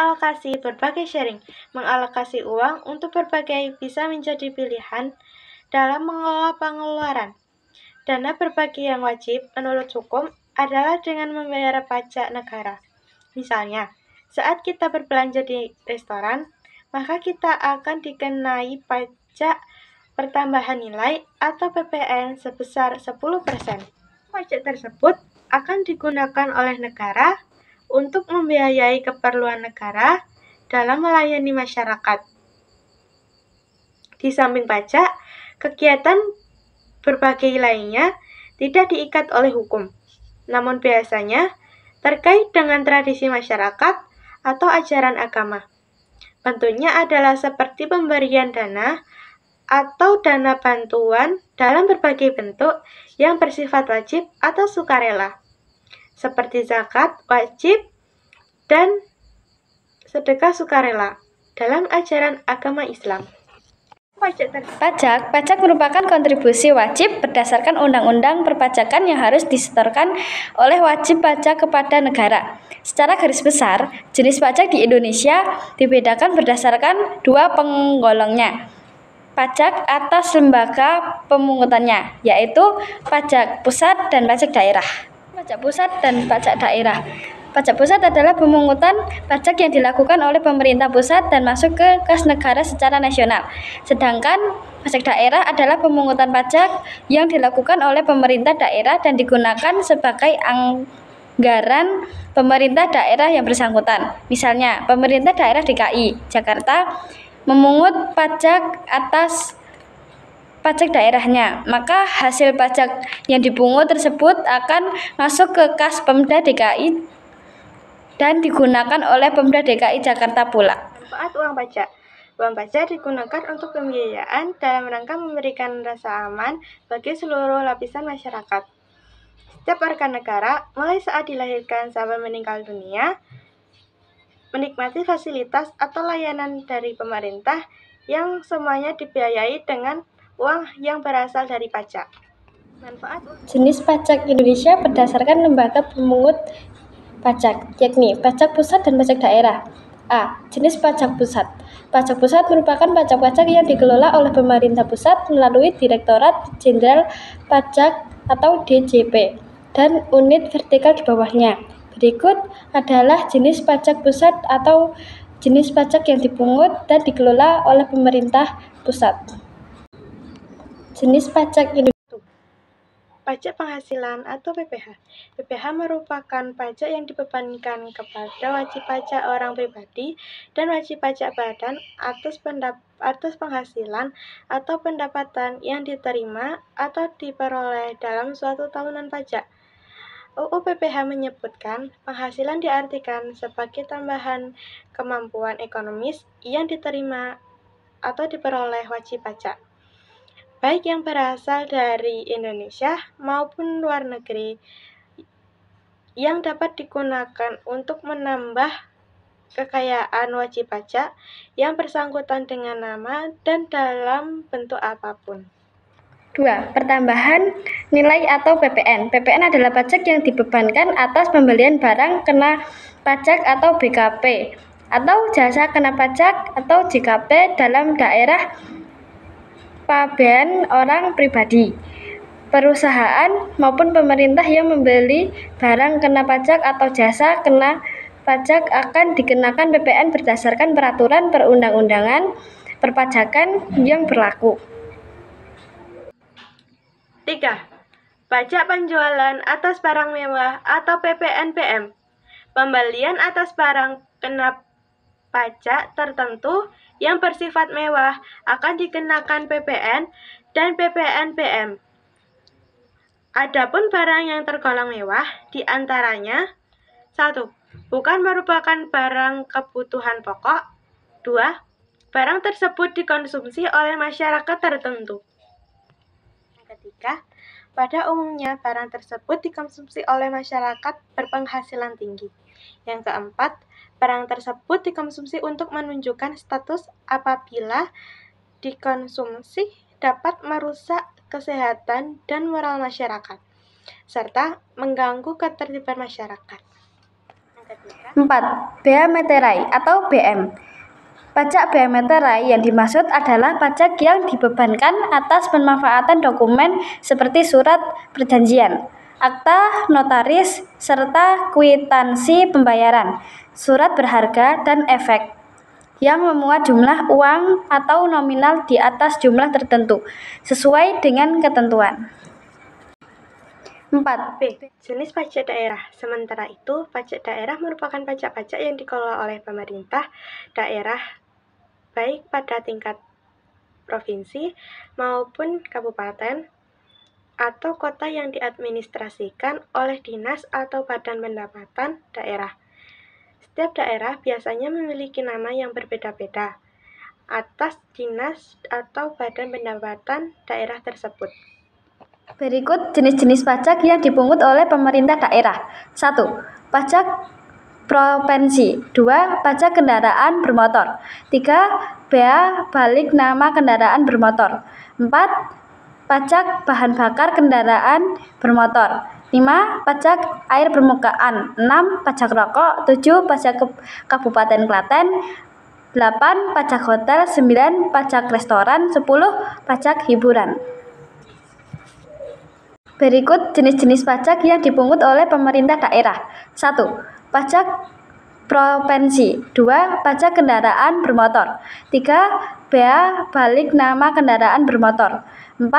mengalokasi berbagai sharing. Mengalokasi uang untuk berbagai bisa menjadi pilihan dalam mengelola pengeluaran. Dana berbagi yang wajib menurut hukum adalah dengan membayar pajak negara. Misalnya, saat kita berbelanja di restoran, maka kita akan dikenai pajak pertambahan nilai atau PPN sebesar 10%. Pajak tersebut akan digunakan oleh negara untuk membiayai keperluan negara dalam melayani masyarakat. Di samping pajak, kegiatan berbagai lainnya tidak diikat oleh hukum, namun biasanya terkait dengan tradisi masyarakat atau ajaran agama. Bentuknya adalah seperti pemberian dana atau dana bantuan dalam berbagai bentuk yang bersifat wajib atau sukarela, seperti zakat wajib dan sedekah sukarela dalam ajaran agama Islam. Pajak merupakan kontribusi wajib berdasarkan undang-undang perpajakan yang harus disetorkan oleh wajib pajak kepada negara. Secara garis besar, jenis pajak di Indonesia dibedakan berdasarkan dua penggolongnya. Pajak atas lembaga pemungutannya, yaitu pajak pusat dan pajak daerah. Pajak pusat dan pajak daerah. Pajak pusat adalah pemungutan pajak yang dilakukan oleh pemerintah pusat dan masuk ke kas negara secara nasional. Sedangkan pajak daerah adalah pemungutan pajak yang dilakukan oleh pemerintah daerah dan digunakan sebagai anggaran pemerintah daerah yang bersangkutan. Misalnya, pemerintah daerah DKI Jakarta memungut pajak atas pajak daerahnya, maka hasil pajak yang dipungut tersebut akan masuk ke kas Pemda DKI dan digunakan oleh Pemda DKI Jakarta pula. Manfaat uang pajak. Uang pajak digunakan untuk pembiayaan dalam rangka memberikan rasa aman bagi seluruh lapisan masyarakat. Setiap warga negara, mulai saat dilahirkan sampai meninggal dunia, menikmati fasilitas atau layanan dari pemerintah yang semuanya dibiayai dengan uang yang berasal dari pajak. Manfaat jenis pajak Indonesia berdasarkan lembaga pemungut pajak, yakni pajak pusat dan pajak daerah. A. Jenis pajak pusat. Pajak pusat merupakan pajak-pajak yang dikelola oleh pemerintah pusat melalui Direktorat Jenderal Pajak atau DJP dan unit vertikal di bawahnya. Berikut adalah jenis pajak pusat atau jenis pajak yang dipungut dan dikelola oleh pemerintah pusat. Jenis pajak Indonesia. Pajak penghasilan atau PPh. PPh merupakan pajak yang dibebankan kepada wajib pajak orang pribadi dan wajib pajak badan atas penghasilan atau pendapatan yang diterima atau diperoleh dalam suatu tahunan pajak. UU PPh menyebutkan penghasilan diartikan sebagai tambahan kemampuan ekonomis yang diterima atau diperoleh wajib pajak, baik yang berasal dari Indonesia maupun luar negeri, yang dapat digunakan untuk menambah kekayaan wajib pajak yang bersangkutan dengan nama dan dalam bentuk apapun. 2. Pertambahan nilai atau PPN. PPN adalah pajak yang dibebankan atas pembelian barang kena pajak atau BKP, atau jasa kena pajak atau JKP dalam daerah pabean orang pribadi, perusahaan maupun pemerintah yang membeli barang kena pajak atau jasa kena pajak akan dikenakan PPN berdasarkan peraturan perundang-undangan perpajakan yang berlaku. 3. Pajak penjualan atas barang mewah atau PPNBM. Pembelian atas barang kena pajak tertentu yang bersifat mewah akan dikenakan PPN dan PPNBM. Adapun barang yang tergolong mewah diantaranya 1. Bukan merupakan barang kebutuhan pokok. 2. Barang tersebut dikonsumsi oleh masyarakat tertentu. Yang ketiga, pada umumnya barang tersebut dikonsumsi oleh masyarakat berpenghasilan tinggi. Yang keempat, barang tersebut dikonsumsi untuk menunjukkan status apabila dikonsumsi dapat merusak kesehatan dan moral masyarakat, serta mengganggu ketertiban masyarakat. Yang 4. Bea Materai atau BM. Pajak bea materai yang dimaksud adalah pajak yang dibebankan atas pemanfaatan dokumen seperti surat perjanjian, akta notaris, serta kwitansi pembayaran, surat berharga, dan efek yang memuat jumlah uang atau nominal di atas jumlah tertentu, sesuai dengan ketentuan. 4. B. Jenis pajak daerah. Sementara itu, pajak daerah merupakan pajak-pajak yang dikelola oleh pemerintah daerah baik pada tingkat provinsi maupun kabupaten atau kota yang diadministrasikan oleh dinas atau badan pendapatan daerah. Setiap daerah biasanya memiliki nama yang berbeda-beda atas dinas atau badan pendapatan daerah tersebut. Berikut jenis-jenis pajak yang dipungut oleh pemerintah daerah. 1. Pajak provinsi. 2. Pajak kendaraan bermotor. 3. Bea balik nama kendaraan bermotor. 4. Pajak bahan bakar kendaraan bermotor. 5. Pajak air permukaan. 6. Pajak rokok. 7. Pajak Kabupaten Klaten. 8. Pajak hotel. 9. Pajak restoran. 10. Pajak hiburan. Berikut jenis-jenis pajak yang dipungut oleh pemerintah daerah. 1. Pajak provinsi. 2. Pajak kendaraan bermotor. 3. Bea balik nama kendaraan bermotor. 4.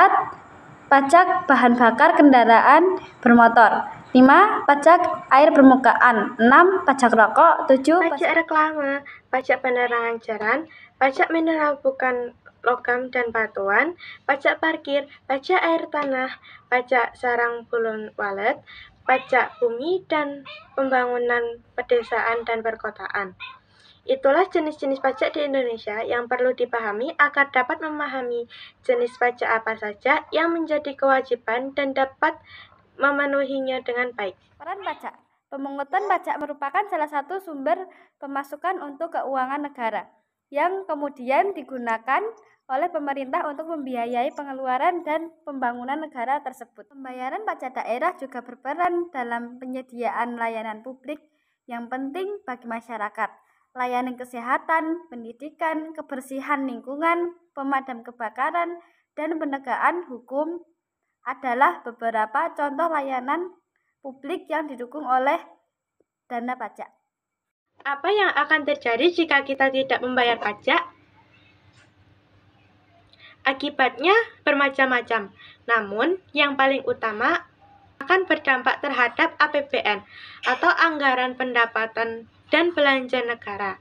Pajak bahan bakar kendaraan bermotor. 5. Pajak air permukaan. 6. Pajak rokok. 7. Pajak reklame, pajak penerangan jalan, pajak mineral bukan logam dan batuan, pajak parkir, pajak air tanah, pajak sarang burung walet, pajak bumi dan pembangunan pedesaan dan perkotaan. Itulah jenis-jenis pajak di Indonesia yang perlu dipahami agar dapat memahami jenis pajak apa saja yang menjadi kewajiban dan dapat memenuhinya dengan baik. Peran pajak. Pemungutan pajak merupakan salah satu sumber pemasukan untuk keuangan negara yang kemudian digunakan oleh pemerintah untuk membiayai pengeluaran dan pembangunan negara tersebut. Pembayaran pajak daerah juga berperan dalam penyediaan layanan publik yang penting bagi masyarakat. Layanan kesehatan, pendidikan, kebersihan lingkungan, pemadam kebakaran, dan penegakan hukum adalah beberapa contoh layanan publik yang didukung oleh dana pajak. Apa yang akan terjadi jika kita tidak membayar pajak? Akibatnya bermacam-macam, namun yang paling utama akan berdampak terhadap APBN atau anggaran pendapatan dan belanja negara.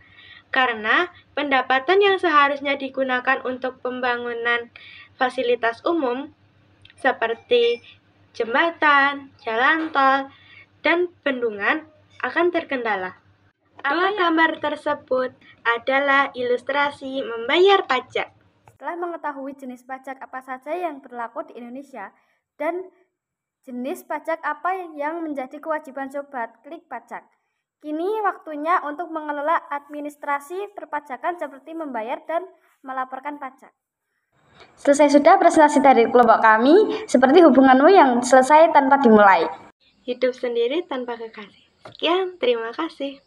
Karena pendapatan yang seharusnya digunakan untuk pembangunan fasilitas umum seperti jembatan, jalan tol, dan bendungan akan terkendala. Dua gambar tersebut adalah ilustrasi membayar pajak. Setelah mengetahui jenis pajak apa saja yang berlaku di Indonesia dan jenis pajak apa yang menjadi kewajiban sobat klik pajak, kini waktunya untuk mengelola administrasi perpajakan seperti membayar dan melaporkan pajak. Selesai sudah presentasi dari kelompok kami, seperti hubunganmu yang selesai tanpa dimulai. Hidup sendiri tanpa kekasih. Sekian, terima kasih.